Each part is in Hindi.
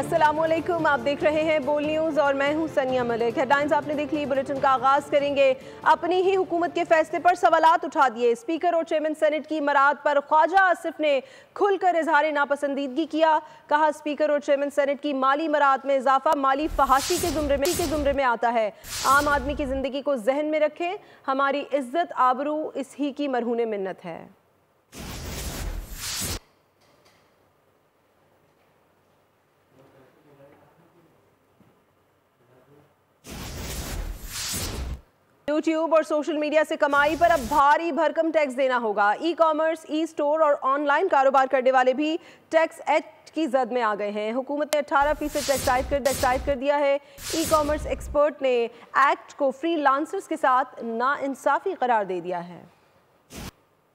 अस्सलामुअलैकुम, आप देख रहे हैं बोल न्यूज़ और मैं हूं सनिया मलिक। हेडलाइंस आपने देख ली। बुलेटिन का आगाज करेंगे। अपनी ही हुकूमत के फैसले पर सवालात उठा दिए। स्पीकर और चेयरमैन सेनेट की मराद पर ख्वाजा आसिफ ने खुलकर इजहार नापसंदीदगी किया। कहा, स्पीकर और चेयरमैन सेनेट की माली मराद में इजाफा माली फहाशी के जुमरे में आता है। आम आदमी की जिंदगी को जहन में रखें, हमारी इज्जत आबरू इस ही की मरहून मिन्नत है। यूट्यूब और सोशल मीडिया से कमाई पर अब भारी भरकम टैक्स देना होगा। ई कॉमर्स, ई स्टोर और ऑनलाइन कारोबार करने वाले भी टैक्स एक्ट की जद में आ गए हैं। हुकूमत ने 18% टैक्स आयद कर दिया है। ई कॉमर्स एक्सपर्ट ने एक्ट को फ्रीलांसर्स के साथ नाइंसाफी करार दे दिया है।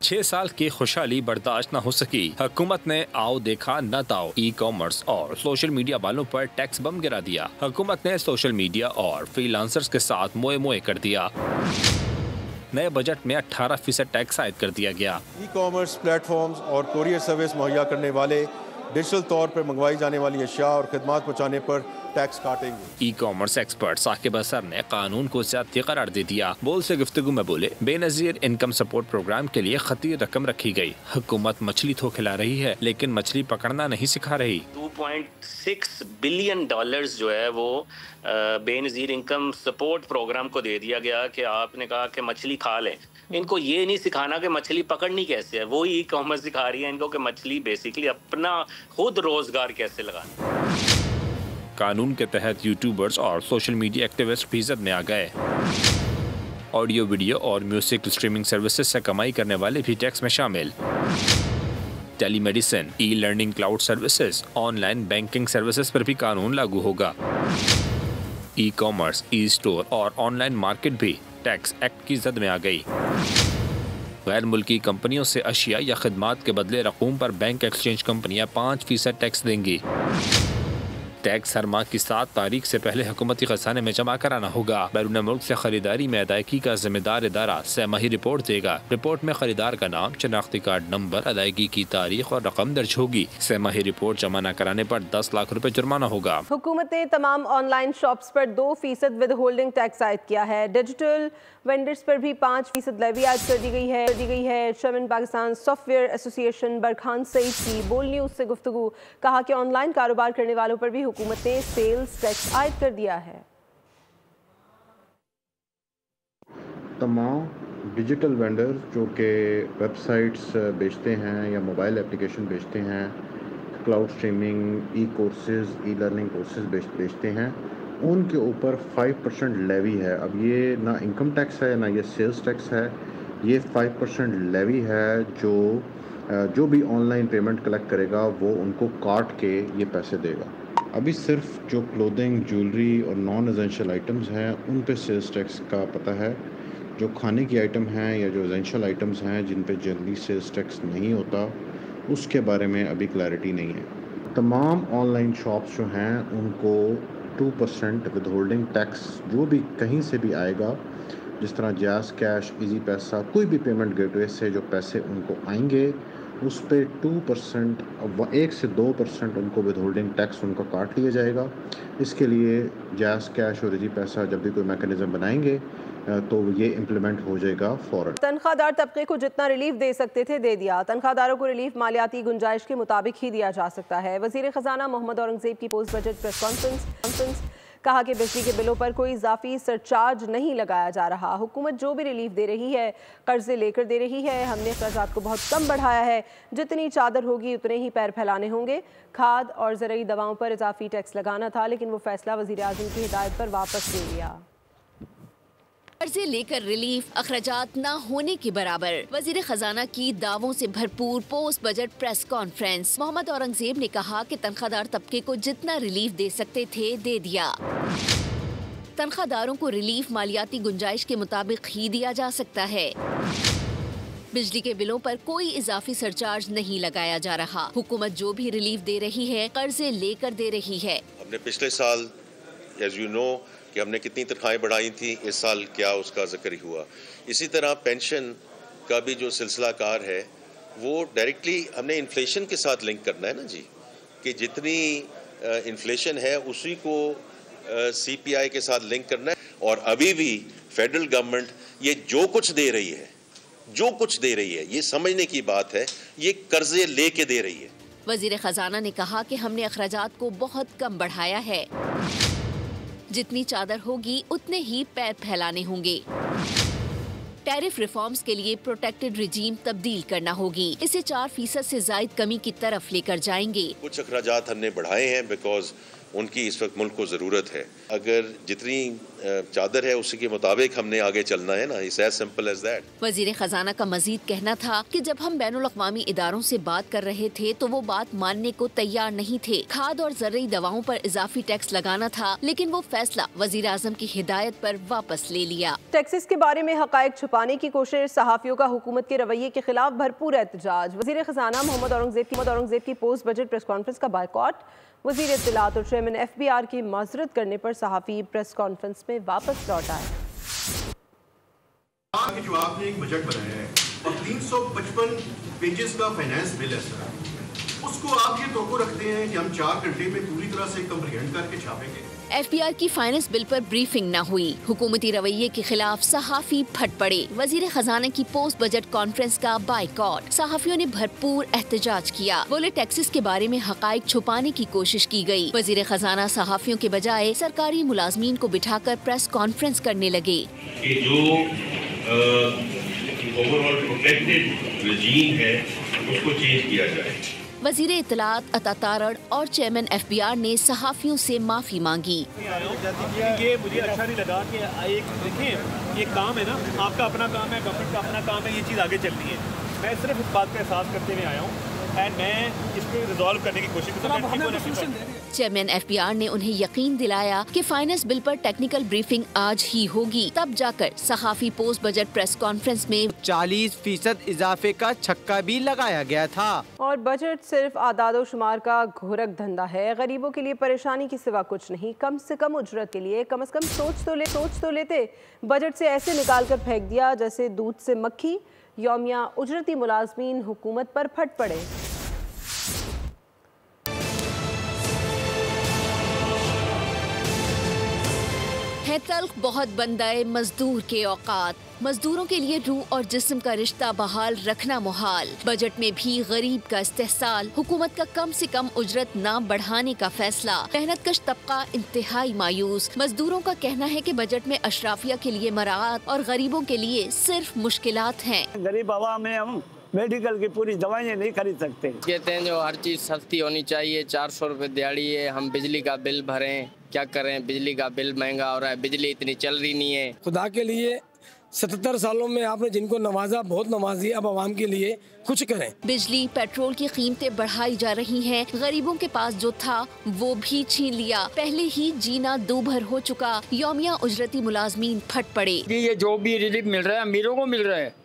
6 साल की खुशहाली बर्दाश्त न हो सकी। हुकूमत ने आओ देखा न ताओ ई कॉमर्स और सोशल मीडिया वालों पर टैक्स बम गिरा दिया। हुकूमत ने सोशल मीडिया और फ्रीलांसर्स के साथ मोए कर दिया। नए बजट में 18% टैक्स आयद कर दिया गया। ई कॉमर्स प्लेटफॉर्म्स और कोरियर सर्विस मुहैया करने वाले डिजिटल तौर पर मंगवाई जाने वाली अशिया और खिदमात पहुँचाने पर टैक्स काटेंगे। ई कॉमर्स एक्सपर्ट साकिब असर ने कानून को ज्यादती करार दे दिया। बोल से गुफ्तगू में बोले, बेनजीर इनकम सपोर्ट प्रोग्राम के लिए खतीर रकम रखी गई। हुकूमत मछली तो खिला रही है लेकिन मछली पकड़ना नहीं सिखा रही। $2.6 बिलियन जो है वो बेनजीर इनकम सपोर्ट प्रोग्राम को दे दिया गया कि आपने कहा कि मछली खा लें। इनको ये नहीं सिखाना कि मछली पकड़नी कैसे है, वो ई कॉमर्स सिखा रही है इनको कि मछली बेसिकली अपना खुद रोजगार कैसे लगाना। कानून के तहत यूट्यूबर्स और सोशल मीडिया एक्टिविस्ट भी जद में आ गए। ऑडियो, वीडियो और म्यूजिक स्ट्रीमिंग सर्विसेज से कमाई करने वाले भी टैक्स में शामिल। Telemedicine, e learning, cloud services, online banking services पर भी कानून लागू होगा। ई कॉमर्स, ई स्टोर और ऑनलाइन मार्केट भी टैक्स एक्ट की जद में आ गई। गैर मुल्की कंपनियों से अशिया या खिदमात के बदले रकूम पर बैंक एक्सचेंज कंपनियां 5% टैक्स देंगी। टैक्स हर माह की 7 तारीख से पहले हुकूमती खजाने में जमा कराना होगा। बैरून मुल्क से खरीदारी में अदायगी का जिम्मेदार इदारा सहमाही रिपोर्ट देगा। रिपोर्ट में खरीदार का नाम, शनाख्ती कार्ड नंबर, अदायगी की तारीख और रकम दर्ज होगी। सहमाही रिपोर्ट जमा न कराने पर 10 लाख रुपए जुर्माना होगा। हुकूमत ने तमाम ऑनलाइन शॉप्स पर 2% विद होल्डिंग टैक्स आयद किया है। डिजिटल वेंडर्स पर भी 5% लेवी आयद कर दी गई है। Chairman Pakistan software association Barkhan Saeed की बोल न्यूज़ से गुफ्तगू। कहा कि ऑनलाइन कारोबार करने वालों पर भी हुकूमत ने सेल्स टैक्स आयद कर दिया है। तमाम डिजिटल वेंडर जो कि वेबसाइट्स बेचते हैं या मोबाइल एप्लीकेशन बेचते हैं, क्लाउड स्ट्रीमिंग, ई कोर्सेज, ई लर्निंग कोर्सेज बेचते हैं, उनके ऊपर 5% लेवी है। अब ये ना इनकम टैक्स है ना ये सेल्स टैक्स है, ये 5% लेवी है जो भी ऑनलाइन पेमेंट कलेक्ट करेगा वो उनको काट के ये पैसे देगा। अभी सिर्फ जो क्लोथिंग, ज्वेलरी और नॉन एसेंशियल आइटम्स हैं उन पे सेल्स टैक्स का पता है। जो खाने की आइटम हैं या जो एसेंशियल आइटम्स हैं जिन पे जल्दी सेल्स टैक्स नहीं होता, उसके बारे में अभी क्लैरिटी नहीं है। तमाम ऑनलाइन शॉप्स जो हैं उनको 2% विद होल्डिंग टैक्स जो भी कहीं से भी आएगा, जिस तरह जैज़ कैश, इजी पैसा, कोई भी पेमेंट गेटवे से जो पैसे उनको आएंगे उस पे 2%, 1 से 2% उनको विद होल्डिंग टैक्स उनका काट लिया जाएगा। इसके लिए जैज़ कैश और इजी पैसा जब भी कोई मैकेनिज्म बनाएंगे तो ये इम्प्लीमेंट हो जाएगा फौरन। तनख्वाहदार तबके को जितना रिलीफ दे सकते थे दे दिया। तनख्वाहदारों को रिलीफ मालियाती गुंजाइश के मुताबिक ही दिया जा सकता है। वजीर खजाना मोहम्मद औरंगजेब की पोस्ट बजट प्रेस कॉन्फ्रेंस। कहा कि बिजली के बिलों पर कोई इजाफी सरचार्ज नहीं लगाया जा रहा। हुकूमत जो भी रिलीफ दे रही है कर्जे लेकर दे रही है। हमने अखराजात को बहुत कम बढ़ाया है, जितनी चादर होगी उतने ही पैर फैलाने होंगे। खाद और ज़रूरी दवाओं पर इजाफी टैक्स लगाना था लेकिन वो फैसला वज़ीर आज़म की हिदायत पर वापस ले लिया। कर्जे लेकर रिलीफ अखराजात न होने के बराबर। वजीर खजाना की दावों से भरपूर post budget press conference. Mohammad Aurangzeb ने कहा कि तनख्वाहदार तबके को जितना रिलीफ दे सकते थे दे दिया। तनख्वाहदारों को रिलीफ मालियाती गुंजाइश के मुताबिक ही दिया जा सकता है। बिजली के बिलों पर कोई इजाफी सरचार्ज नहीं लगाया जा रहा। हुकूमत जो भी रिलीफ दे रही है कर्जे लेकर दे रही है। हमने पिछले साल एज यू नो कि हमने कितनी तनख्वाहें बढ़ाई थी, इस साल क्या उसका जिक्र ही हुआ। इसी तरह पेंशन का भी जो सिलसिला कार है वो डायरेक्टली हमने इन्फ्लेशन के साथ लिंक करना है ना जी, कि जितनी इन्फ्लेशन है उसी को CPI के साथ लिंक करना है। और अभी भी फेडरल गवर्नमेंट ये जो कुछ दे रही है ये समझने की बात है, ये कर्जे लेके दे रही है। वजीर खजाना ने कहा कि हमने अखराजात को बहुत कम बढ़ाया है, जितनी चादर होगी उतने ही पैर फैलाने होंगे। टैरिफ रिफॉर्म्स के लिए प्रोटेक्टेड रिजीम तब्दील करना होगी, इसे 4% से ज्यादा कमी की तरफ लेकर जाएंगे। कुछ अखराजात हमने बढ़ाए हैं बिकॉज उनकी इस वक्त मुल्क को ज़रूरत है। अगर जितनी चादर है उसी के मुताबिक हमने आगे चलना है ना, it's as simple as that. वजीर खजाना का मजीद कहना था कि जब हम बैनुल अक़वामी इदारों से बात कर रहे थे तो वो बात मानने को तैयार नहीं थे। खाद और ज़रूरी दवाओं पर इजाफी टैक्स लगाना था, लेकिन वो फैसला वजीर आज़म की हिदायत पर वापस ले लिया। टैक्सेस के बारे में हक़ाइक़ छुपाने की कोशिश, सहाफ़ियों का हुकूमत के रवैये के खिलाफ भरपूर एहतजाज। वजीर खजाना मोहम्मद औरंगज़ेब की पोस्ट बजट प्रेस कॉन्फ्रेंस का बायकॉट। वज़ीर इत्तलात और चेयरमैन FBR की माज़रत करने पर सहाफ़ी प्रेस कॉन्फ्रेंस में वापस लौट आए। जो आपने एक बजट बनाया है और 355 पेजेस का फाइनेंस बिल है सर, उसको आप ये तोक़ो रखते हैं कि हम 4 घंटे में पूरी तरह से कंप्रीहेंड करके छापेंगे। FBR की फाइनेंस बिल पर ब्रीफिंग न हुई, हुकूमती रवैये के खिलाफ सहाफ़ी फट पड़े। वजीर खजाना की पोस्ट बजट कॉन्फ्रेंस का बाइकॉट, सहाफ़ियों ने भरपूर एहतजाज किया। बोले टैक्सेस के बारे में हक़ाइक़ छुपाने की कोशिश की गई। वजीर खजाना सहाफ़ियों के बजाय सरकारी मुलाजमीन को बिठाकर प्रेस कॉन्फ्रेंस करने लगे। जो ओवरऑल प्रोटेक्टेड रजीम है उसको चेंज किया जाए। वजीर इत्तलात अता तारड़ और चेयरमैन FBR ने सहाफ़ियों से माफ़ी मांगी। ये मुझे अच्छा नहीं लगा कि एक देखें, ये काम है ना, आपका अपना काम है, गवर्नमेंट का अपना काम है, ये चीज़ आगे चलनी है। मैं सिर्फ इस बात का एहसास करते हुए आया हूँ एंड मैं इसको रिजॉल्व करने की कोशिश करूँगा। चेयरमैन FBR ने उन्हें यकीन दिलाया कि फाइनेंस बिल पर टेक्निकल ब्रीफिंग आज ही होगी, तब जाकर सहाफ़ी पोस्ट बजट प्रेस कॉन्फ्रेंस में 40% इजाफे का छक्का भी लगाया गया था। और बजट सिर्फ आदादो शुमार का घोरक धंधा है, गरीबों के लिए परेशानी के सिवा कुछ नहीं। कम से कम उजरत के लिए कम से कम सोच तो लेते। बजट से ऐसे निकाल कर फेंक दिया जैसे दूध से मक्खी। यौमिया उजरती मुलाजमीन हुकूमत पर फट पड़े। है तल्ख बहुत बंदाए मजदूर के औकात, मजदूरों के लिए रूह और जिस्म का रिश्ता बहाल रखना मुहाल। बजट में भी गरीब का इस्तेहसाल, हुकूमत का कम से कम उजरत न बढ़ाने का फैसला। मेहनतकश तबका इंतहाई मायूस। मजदूरों का कहना है कि बजट में अशराफिया के लिए मराहत और गरीबों के लिए सिर्फ मुश्किलात हैं। गरीब आवाम में हम मेडिकल की पूरी दवाइयाँ नहीं खरीद सकते। कहते हैं जो हर चीज़ सस्ती होनी चाहिए, 400 रुपये दिहाड़ी है, हम बिजली का बिल भरें, क्या करें, बिजली का बिल महंगा हो रहा है, बिजली इतनी चल रही नहीं है। खुदा के लिए 77 सालों में आपने जिनको नवाजा बहुत नवाजी, अब आवाम के लिए कुछ करें। बिजली पेट्रोल की कीमतें बढ़ाई जा रही हैं, गरीबों के पास जो था वो भी छीन लिया। पहले ही जीना दूभर हो चुका। यौमिया उजरती मुलाजमीन फट पड़े। ये जो भी रिलीफ मिल रहा है अमीरों को मिल रहा है।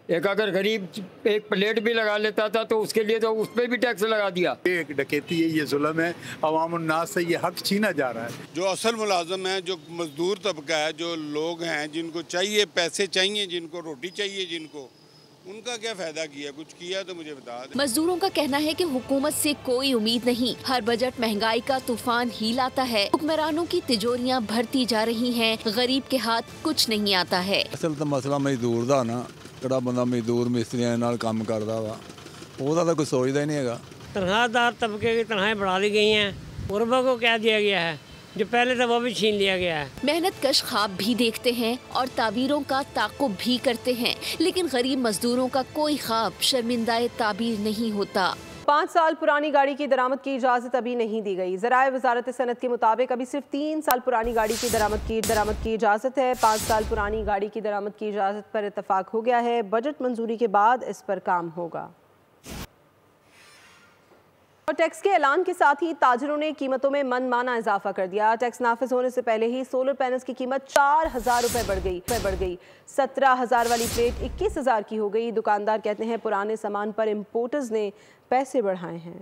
एक अगर गरीब एक प्लेट भी लगा लेता था तो उसके लिए तो उस पर भी टैक्स लगा दिया। एक डकैती है, ये जुल्म है, अवाम उन्नास से ये हक छीना जा रहा है। जो असल मुलाजम है, जो मजदूर तबका है, जो लोग हैं जिनको चाहिए पैसे चाहिए, जिनको रोटी चाहिए, जिनको उनका क्या फायदा किया? कुछ किया तो मुझे बता दें। मजदूरों का कहना है कि हुकूमत से कोई उम्मीद नहीं, हर बजट महंगाई का तूफान ही लाता है। हुक्मरानों की तिजोरियां भरती जा रही हैं, गरीब के हाथ कुछ नहीं आता है। असल तो मसला मजदूर दा ना, ਜਿਹੜਾ ਬੰਦਾ ਮਜ਼ਦੂਰ ਮਿਸਤਰੀਆਂ ਨਾਲ ਕੰਮ ਕਰਦਾ ਵਾ ਉਹਦਾ ਤਾਂ ਕੋਈ ਸੋਚਦਾ ਹੀ ਨਹੀਂ ਹੈਗਾ। तनख्वाहदार तबके की तनख्वाहें बढ़ा दी गई हैं, गुरबा को क्या दिया गया है, जो पहले था वो भी छीन लिया गया है। मेहनतकश ख्वाब भी देखते हैं और ताबीरों का ताक़ुब भी करते हैं, लेकिन गरीब मजदूरों का कोई ख्वाब शर्मिंदाए ताबीर नहीं होता। 5 साल पुरानी गाड़ी की दरामद की इजाज़त अभी नहीं दी गई। ज़राए वज़ारत सनत के मुताबिक अभी सिर्फ 3 साल पुरानी गाड़ी की दरामद की इजाज़त है। 5 साल पुरानी गाड़ी की दरामद की इजाज़त पर इत्तफाक हो गया है। बजट मंजूरी के बाद इस पर काम होगा। और टैक्स के ऐलान के साथ ही ताजरों ने कीमतों में मनमाना इजाफा कर दिया। टैक्स नाफिज होने से पहले ही सोलर पैनल्स की कीमत 4,000 रुपये बढ़ गई। 17,000 वाली प्लेट 21,000 की हो गई। दुकानदार कहते हैं पुराने सामान पर इम्पोर्टर्स ने पैसे बढ़ाए हैं।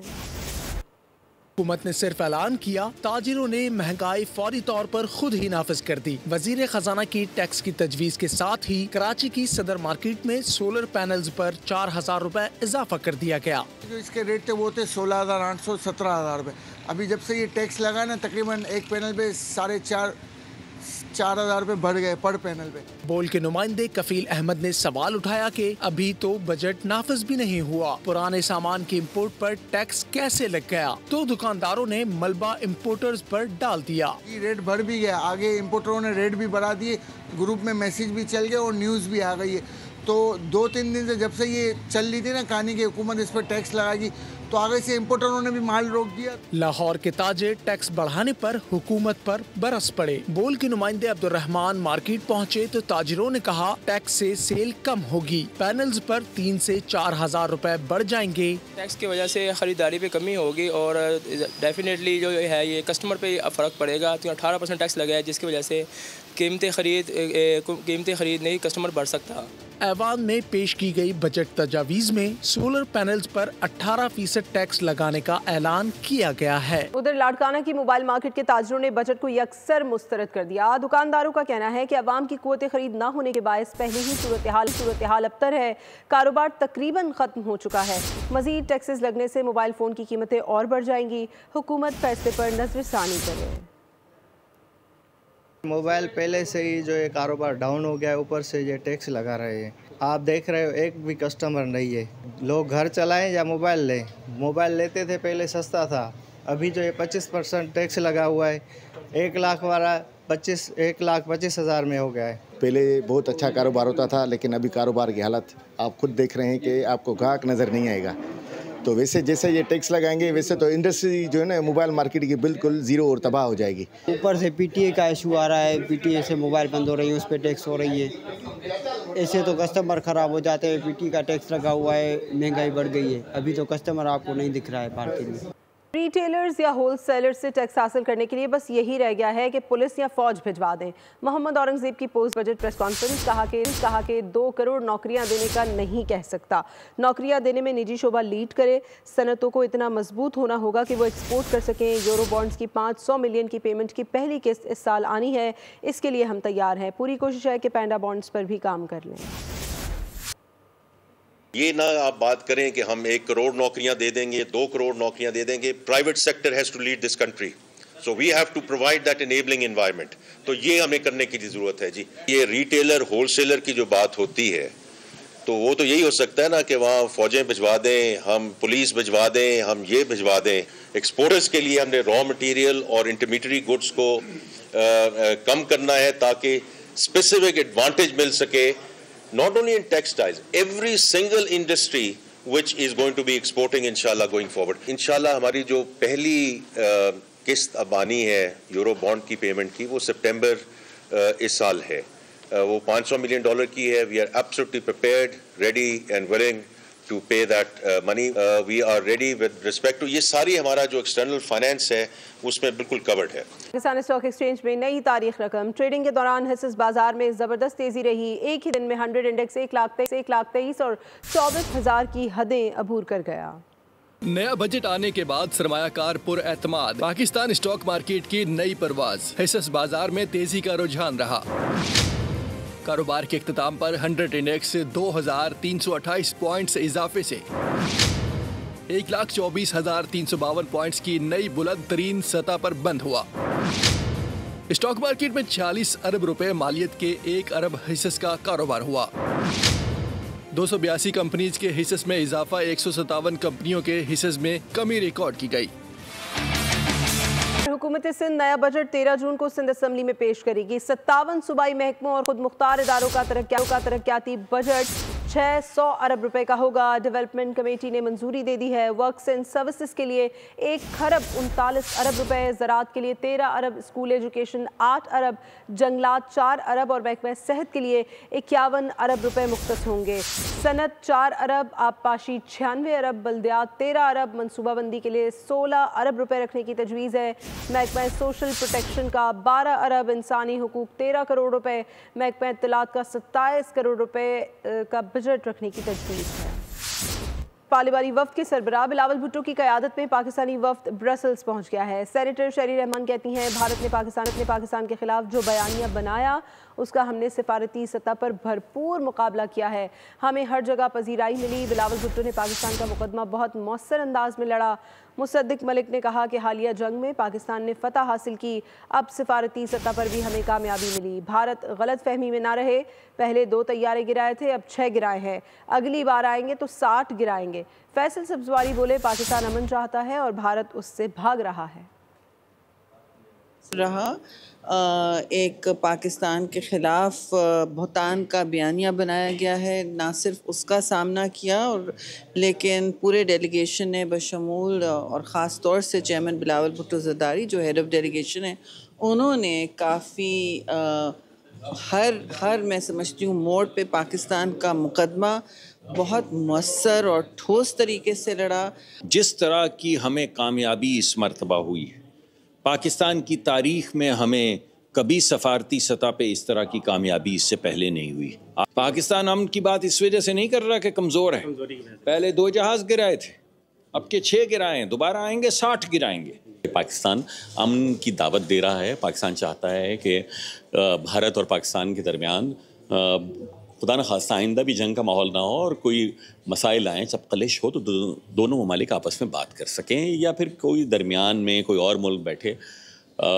हुकूमत ने सिर्फ ऐलान किया, ताजिरों ने महंगाई फौरी तौर पर खुद ही नाफिज कर दी। वजीर खजाना की टैक्स की तजवीज़ के साथ ही कराची की सदर मार्केट में सोलर पैनल्स पर 4,000 रुपए इजाफा कर दिया गया। जो इसके रेट थे वो थे 16,800 17,000 रुपए। अभी जब से ये टैक्स लगा ना, तकरीबन एक पैनल पे 4,500 रुपए बढ़ गए पर पैनल पे। बोल के नुमाइंदे कफील अहमद ने सवाल उठाया कि अभी तो बजट नाफिज भी नहीं हुआ, पुराने सामान की इम्पोर्ट पर टैक्स कैसे लग गया? तो दुकानदारों ने मलबा इम्पोर्टर्स पर डाल दिया। ये रेट बढ़ भी गया, आगे इम्पोर्टरों ने रेट भी बढ़ा दिए, ग्रुप में मैसेज भी चल गया और न्यूज़ भी आ गई है। तो 2-3 दिन से जब से ये चल रही थी ना कहानी की हुकूमत इस पर टैक्स लगाएगी, तो आगे से इम्पोर्टरों ने भी माल रोक दिया। लाहौर के ताजिर टैक्स बढ़ाने पर हुकूमत पर बरस पड़े। बोल के नुमाइंदे अब्दुर्रहमान मार्केट पहुँचे तो ताजिरों ने कहा टैक्स से सेल कम होगी, पैनल्स पर 3 से 4,000 रुपए बढ़ जाएंगे। टैक्स की वजह से खरीदारी पे कमी होगी और डेफिनेटली जो है ये कस्टमर पे फ़र्क पड़ेगा। तो 18% टैक्स लगा है जिसकी वजह से कीमतें खरीद नहीं कस्टमर बढ़ सकता। ऐवान में पेश की गई बजट तजावीज़ में सोलर पैनल्स पर 18% टैक्स लगाने का ऐलान किया गया है। उधर लाड़काना की मोबाइल मार्केट के ताजिरों ने बजट को यकसर मुस्तरद कर दिया। दुकानदारों का कहना है कि अवाम की कुव्वत खरीद न होने के बायस पहले ही सूरत हाल अबतर है, कारोबार तकरीबन खत्म हो चुका है। मजीद टैक्सेस लगने से मोबाइल फ़ोन की कीमतें और बढ़ जाएंगी। हुकूमत फैसले पर नजरसानी करे। मोबाइल पहले से ही जो है कारोबार डाउन हो गया है, ऊपर से ये टैक्स लगा रहे हैं। आप देख रहे हो एक भी कस्टमर नहीं है, लोग घर चलाएं या मोबाइल लें। मोबाइल लेते थे पहले सस्ता था, अभी जो है 25% टैक्स लगा हुआ है। 1 लाख वाला 1,25,000 में हो गया है। पहले बहुत अच्छा कारोबार होता था, लेकिन अभी कारोबार की हालत आप खुद देख रहे हैं कि आपको ग्राहक नज़र नहीं आएगा। तो वैसे जैसे ये टैक्स लगाएंगे वैसे तो इंडस्ट्री जो है ना मोबाइल मार्केट की बिल्कुल ज़ीरो और तबाह हो जाएगी। ऊपर से पीटीए का इशू आ रहा है, पीटीए से मोबाइल बंद हो रही है, उस पर टैक्स हो रही है। ऐसे तो कस्टमर ख़राब हो जाते हैं। पीटीए का टैक्स लगा हुआ है, महंगाई बढ़ गई है, अभी तो कस्टमर आपको नहीं दिख रहा है मार्केट में। रिटेलर्स या होलसेलर्स से टैक्स हासिल करने के लिए बस यही रह गया है कि पुलिस या फौज भिजवा दें। मोहम्मद औरंगजेब की पोस्ट बजट प्रेस कॉन्फ्रेंस कहा कि 2 करोड़ नौकरियां देने का नहीं कह सकता। नौकरियां देने में निजी शोबा लीड करे। सनतों को इतना मजबूत होना होगा कि वो एक्सपोर्ट कर सकें। यूरो बॉन्ड्स की 500 मिलियन की पेमेंट की पहली किस्त इस साल आनी है, इसके लिए हम तैयार हैं। पूरी कोशिश है कि पैंडा बॉन्ड्स पर भी काम कर लें। ये ना आप बात करें कि हम 1 करोड़ नौकरियां दे देंगे, 2 करोड़ नौकरियां दे देंगे। Private sector has to lead this country, so we have to provide that enabling environment. तो ये हमें करने की जरूरत है जी। ये रिटेलर होलसेलर की जो बात होती है तो वो तो यही हो सकता है ना कि वहाँ फौजें भिजवा दें, हम पुलिस भिजवा दें, हम ये भिजवा दें। एक्सपोर्टर्स के लिए हमने रॉ मटेरियल और इंटरमीडिएटरी गुड्स को कम करना है ताकि स्पेसिफिक एडवांटेज मिल सके। Not only in textiles, every single industry which is going to be exporting inshallah going forward. Inshallah हमारी जो पहली किस्त अब आनी है यूरो बॉन्ड की पेमेंट की, वो सितंबर इस साल है। वो $500 मिलियन की है। We are absolutely prepared, ready and willing to pay that money. We are ready with respect to ये सारी हमारा जो एक्सटर्नल फाइनेंस है उसमें बिल्कुल कवर्ड है। पाकिस्तान स्टॉक एक्सचेंज में नई तारीख रकम। ट्रेडिंग के दौरान हिस्सेस बाजार में जबरदस्त तेजी रही। एक ही दिन में 100 इंडेक्स 1,23,000 और 24,000 की हदें अबूर कर गया। नया बजट आने के बाद सरमायाकार पुरएतमाद। पाकिस्तान स्टॉक मार्केट की नई परवाज। हिस्सेस बाजार में तेजी का रुझान रहा। कारोबार के इख्तिताम पर 100 इंडेक्स 2,328 पॉइंट्स इजाफे से 1,24,352 पॉइंट्स की नई बुलंद तरीन सतह पर बंद हुआ। स्टॉक मार्केट में 46 अरब रुपए मालियत के 1 अरब हिस्सेस का कारोबार हुआ। 282 कंपनीज के हिस्सेस में इजाफा, 157 कंपनियों के हिस्सेस में कमी रिकॉर्ड की गई। हुकूमत सिंध नया बजट 13 जून को सिंध असम्बली में पेश करेगी। 57 सूबाई महकमों और खुद मुख्तार इदारों का तरक्याती बजट 600 अरब रुपए का होगा। डेवलपमेंट कमेटी ने मंजूरी दे दी है। वर्क्स एंड सर्विसेज के लिए 1 खरब 39 अरब रुपए, ज़राअत के लिए 13 अरब, स्कूल एजुकेशन 8 अरब, जंगलात 4 अरब और महकमा सेहत के लिए 51 अरब रुपए मुख्तस होंगे। सनत 4 अरब, आबपाशी 96 अरब, बल्दियात 13 अरब, मनसूबाबंदी के लिए 16 अरब रुपए रखने की तजवीज़ है। महकमा सोशल प्रोटेक्शन का 12 अरब, इंसानी हुकूक 13 करोड़ रुपए, महकमा इत्तलात का 27 करोड़ रुपए का बजट रखने की तजवीज़ है। पाले वाली वफ्द के सरबराह बिलावल भुट्टो की क़यादत में पाकिस्तानी वफ्द ब्रसल्स पहुंच गया है। सेनेटर शरी रहमान कहती हैं, भारत ने पाकिस्तान के खिलाफ जो बयानिया बनाया उसका हमने सिफारती सतह पर भरपूर मुकाबला किया है, हमें हर जगह पजीराई मिली। बिलावल भुट्टो ने पाकिस्तान का मुकदमा बहुत मौसर अंदाज में लड़ा। मुसद्दिक मलिक ने कहा कि हालिया जंग में पाकिस्तान ने फतह हासिल की, अब सिफारती सतह पर भी हमें कामयाबी मिली। भारत गलत फहमी में ना रहे, पहले 2 तैयारे गिराए थे, अब 6 गिराए हैं, अगली बार आएंगे तो 60 गिराएंगे। फैसल सब्जवारी बोले, पाकिस्तान अमन चाहता है और भारत उससे भाग रहा है। एक पाकिस्तान के ख़िलाफ़ बहुतान का बयानिया बनाया गया है, ना सिर्फ उसका सामना किया और लेकिन पूरे डेलीगेशन ने बशमूल और ख़ास तौर से चेयरमैन बिलावल भुट्टो ज़रदारी जो हेड ऑफ़ डेलीगेशन है, उन्होंने काफ़ी हर मैं समझती हूँ मोड़ पे पाकिस्तान का मुकदमा बहुत मौसर और ठोस तरीके से लड़ा। जिस तरह की हमें कामयाबी इस मरतबा हुई है, पाकिस्तान की तारीख में हमें कभी सफारती सतह पे इस तरह की कामयाबी इससे पहले नहीं हुई। पाकिस्तान अमन की बात इस वजह से नहीं कर रहा कि कमज़ोर है, पहले 2 जहाज़ गिराए थे, अब के 6 गिराएं, दोबारा आएंगे 60 गिराएंगे। पाकिस्तान अमन की दावत दे रहा है। पाकिस्तान चाहता है कि भारत और पाकिस्तान के दरमियान खुदा न खास्ता आइंदा भी जंग का माहौल ना हो और कोई मसाइल आएँ, चपकलिश हो तो दोनों ममालिक आपस में बात कर सकें, या फिर कोई दरमियान में कोई और मुल्क बैठे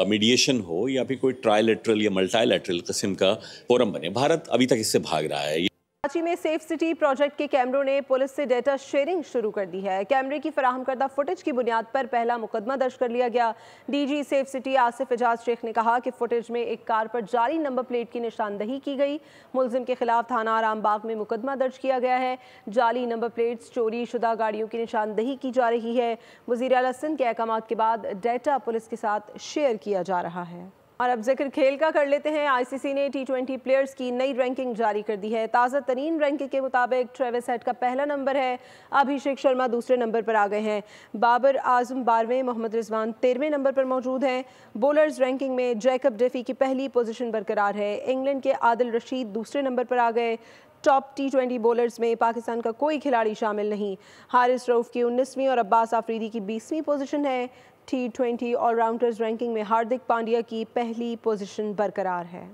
मीडिएशन हो, या फिर कोई ट्राइलेटरल या मल्टीलेटरल किस्म का फोरम बने। भारत अभी तक इससे भाग रहा है। कराची में सेफ सिटी प्रोजेक्ट के कैमरों ने पुलिस से डेटा शेयरिंग शुरू कर दी है। कैमरे की फराहम करदा फुटेज की बुनियाद पर पहला मुकदमा दर्ज कर लिया गया। DG safe city Asif Ejaz Sheikh ने कहा कि फुटेज में एक कार पर जाली नंबर प्लेट की निशानदही की गई। मुलजिम के खिलाफ थाना आरामबाग में मुकदमा दर्ज किया गया है। जाली नंबर प्लेट्स, चोरी शुदा गाड़ियों की निशानदही की जा रही है। वज़ीर आला सिंध के अहकाम के बाद डेटा पुलिस के साथ शेयर किया जा रहा है। और अब जिक्र खेल का कर लेते हैं। आईसीसी ने T20 प्लेयर्स की नई रैंकिंग जारी कर दी है। ताज़ा तरीन रैंकिंग के मुताबिक ट्रेविस हेड का पहला नंबर है, अभिषेक शर्मा दूसरे नंबर पर आ गए हैं, बाबर आजम 12वें, मोहम्मद रिजवान 13वें नंबर पर मौजूद हैं। बॉलर्स रैंकिंग में जैकब डेफी की पहली पोजीशन बरकरार है। इंग्लैंड के आदिल रशीद दूसरे नंबर पर आ गए। टॉप T20 बॉलर्स में पाकिस्तान का कोई खिलाड़ी शामिल नहीं। हारिस रऊफ की 19वीं और अब्बास आफरीदी की 20वीं पोजीशन है। T20 ऑलराउंडर्स रैंकिंग में हार्दिक पांड्या की पहली पोजीशन बरकरार है।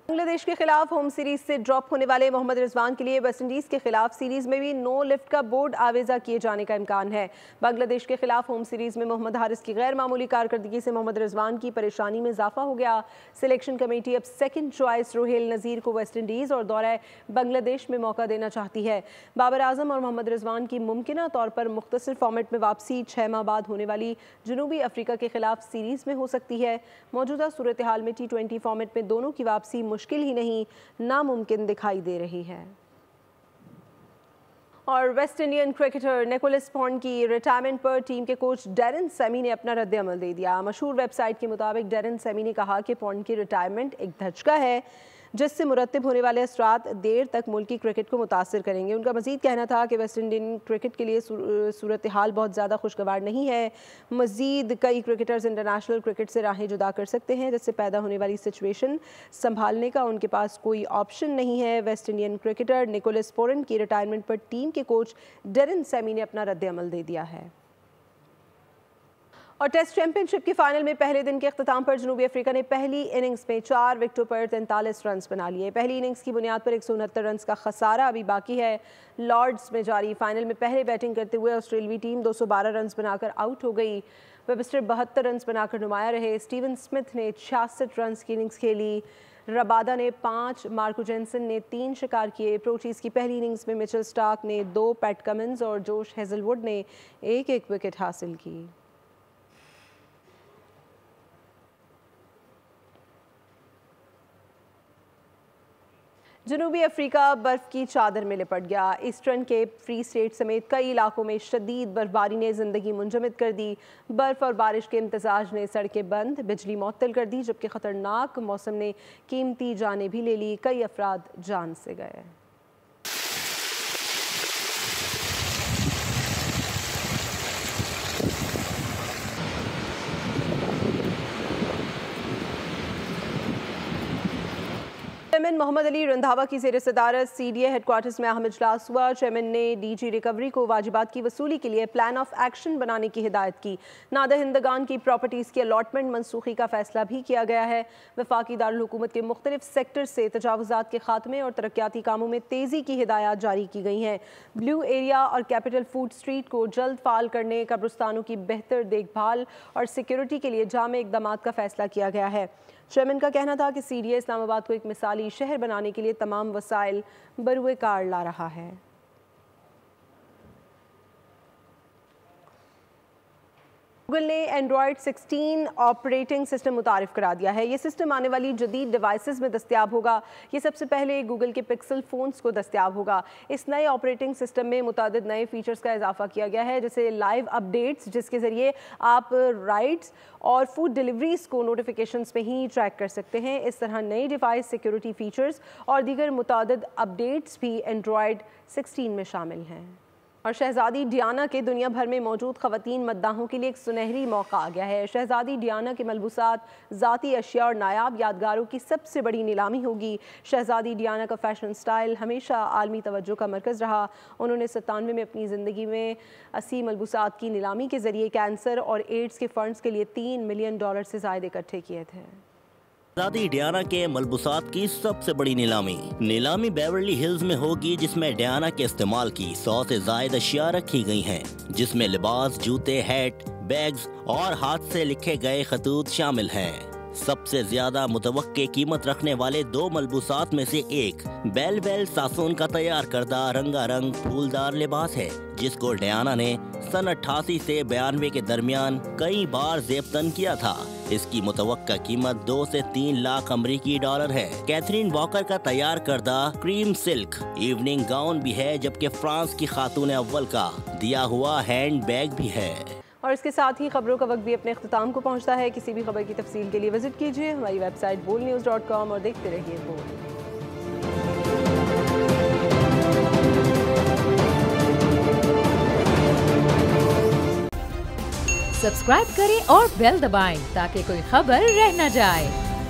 बांग्लादेश के खिलाफ होम सीरीज से ड्रॉप होने वाले मोहम्मद रिजवान के लिए वेस्टइंडीज के खिलाफ सीरीज में भी नो लिफ्ट का बोर्ड आवेजा किए जाने का इम्कान है। बांग्लादेश के खिलाफ होम सीरीज में मोहम्मद हारिस की गैर मामूली कारकर्दगी से मोहम्मद रिजवान की परेशानी में इजाफा हो गया। सिलेक्शन कमेटी अब सेकंड चॉइस रोहेल नज़ीर को वेस्टइंडीज और दौरा बांग्लादेश में मौका देना चाहती है। बाबर आजम और मोहम्मद रिजवान की मुमकिना तौर पर मुख्तसर फॉर्मेट में वापसी 6 माह बाद होने वाली जनूबी अफ्रीका के खिलाफ सीरीज में हो सकती है। मौजूदा सूरत हाल में T20 फॉर्मेट में दोनों की वापसी मुश्किल ही नहीं नामुमकिन दिखाई दे रही है। और वेस्ट इंडियन क्रिकेटर निकोलस पॉन्ड की रिटायरमेंट पर टीम के कोच डैरेन सेमी ने अपना रद्द-ए-अमल दे दिया। मशहूर वेबसाइट के मुताबिक डैरेन सेमी ने कहा कि पॉन्ड की रिटायरमेंट एक धचका है जिससे मुरत्तिब होने वाले असरात देर तक मुल्की क्रिकेट को मुतासर करेंगे। उनका मजीद कहना था कि वेस्ट इंडियन क्रिकेट के लिए सूरत हाल बहुत ज़्यादा खुशगवार नहीं है। मजीद कई क्रिकेटर्स इंटरनेशनल क्रिकेट से राहें जुदा कर सकते हैं, जिससे पैदा होने वाली सिचुएशन संभालने का उनके पास कोई ऑप्शन नहीं है। वेस्ट इंडियन क्रिकेटर निकोलस पॉन्ड की रिटायरमेंट पर टीम के कोच डैरेन सेमी ने अपना रद्द-ए-अमल दे दिया है। और टेस्ट चैंपियनशिप के फाइनल में पहले दिन के अख्ताम पर जनूबी अफ्रीका ने पहली इनिंग्स में 4 विकेटों पर 43 रन बना लिए। पहली इनिंग्स की बुनियाद पर 169 रन का खसारा अभी बाकी है। लॉर्ड्स में जारी फाइनल में पहले बैटिंग करते हुए ऑस्ट्रेलियाई टीम 212 रन बनाकर आउट हो गई। वेबस्टर 72 रन बनाकर नुमाया रहे। स्टीवन स्मिथ ने 66 रन की इनिंग्स खेली। रबादा ने 5, मार्को जेनसन ने 3 शिकार किए। प्रोटीज की पहली इनिंग्स में मिचेल स्टार्क ने 2, पैट कमिंस और जोश हेजलवुड ने 1-1 विकेट हासिल की। जनूबी अफ्रीका बर्फ़ की चादर में लिपट गया। ईस्टर्न केप, फ्री स्टेट समेत कई इलाकों में शदीद बर्फबारी ने ज़िंदगी मुंजमद कर दी। बर्फ़ और बारिश के इम्तजाज ने सड़कें बंद, बिजली मुअत्तल कर दी, जबकि ख़तरनाक मौसम ने कीमती जानें भी ले ली। कई अफराद जान से गए। चेयरमैन मोहम्मद अली रंधावा की ज़ेर सदारत CDA हेडक्वार्टर्स में अहम इजलास हुआ। चेयरमैन ने DG रिकवरी को वाजिबात की वसूली के लिए प्लान ऑफ एक्शन बनाने की हिदायत की। नादहिंदगान की प्रॉपर्टीज़ की अलॉटमेंट मनसूखी का फैसला भी किया गया है। वफाकी दारुल हुकूमत के मुख्तलिफ सेक्टर से तजावुज़ात के खात्मे और तरक्याती कामों में तेज़ी की हिदायत जारी की गई हैं। ब्लू एरिया और कैपिटल फूड स्ट्रीट को जल्द फाल करने, कब्रिस्तानों की बेहतर देखभाल और सिक्योरिटी के लिए जामे इक़दाम का फैसला किया गया है। चेयरमैन का कहना था कि CDA इस्लामाबाद को एक मिसाली शहर बनाने के लिए तमाम वसाइल बरूए कार ला रहा है। गूगल ने एंड्रॉयड 16 ऑपरेटिंग सिस्टम मुतारिफ करा दिया है। ये सिस्टम आने वाली जदीद डिवाइसेस में दस्तियाब होगा। ये सबसे पहले गूगल के पिक्सल फ़ोन्स को दस्तियाब होगा। इस नए ऑपरेटिंग सिस्टम में मुतादिद नए फीचर्स का इजाफा किया गया है, जैसे लाइव अपडेट्स, जिसके ज़रिए आप राइड्स और फूड डिलीवरीज को नोटिफिकेशंस में ही ट्रैक कर सकते हैं। इस तरह नई डिवाइस सिक्योरिटी फीचर्स और दीगर मुतादिद अपडेट्स भी एंड्रॉयड 16 में शामिल हैं। और शहजादी डियाना के दुनिया भर में मौजूद ख़वातीन मद्दाहों के लिए एक सुनहरी मौका आ गया है। शहजादी डियाना के मलबूसात, ज़ाती अशिया और नायाब यादगारों की सबसे बड़ी नीलामी होगी। शहजादी डियाना का फैशन स्टाइल हमेशा आलमी तवज्जो का मरकज़ रहा। उन्होंने 97 में अपनी ज़िंदगी में 80 मलबूसात की नीलामी के ज़रिए कैंसर और एड्स के फ़ंड्स के लिए $3 मिलियन से ज़ायद इकट्ठे किए थे। शहजादी डियाना के मलबूसात की सबसे बड़ी नीलामी बेवर्ली हिल्स में होगी, जिसमें डियाना के इस्तेमाल की 100 से ज्यादा अशिया रखी गई हैं, जिसमें लिबास, जूते, हैट, बैग्स और हाथ से लिखे गए खतूत शामिल हैं। सबसे ज्यादा मुतवक्के कीमत रखने वाले 2 मलबूसात में से एक बेल सासोन का तैयार करदा रंगारंग फूलदार लिबास है, जिसको डियाना ने सन 88 से 92 के दरमियान कई बार ज़ेबतन किया था। इसकी मुतवक्का कीमत 2 से 3 लाख अमरीकी डॉलर है। कैथरीन वॉकर का तैयार करदा क्रीम सिल्क इवनिंग गाउन भी है, जबकि फ्रांस की खातून अव्वल का दिया हुआ हैंड बैग भी है। और इसके साथ ही खबरों का वक्त भी अपने अख्ताम को पहुंचता है। किसी भी खबर की तफसील के लिए विजिट कीजिए हमारी वेबसाइट bolnews.com और देखते रहिए बोल। सब्सक्राइब करें और बेल दबाएं ताकि कोई खबर रह न जाए।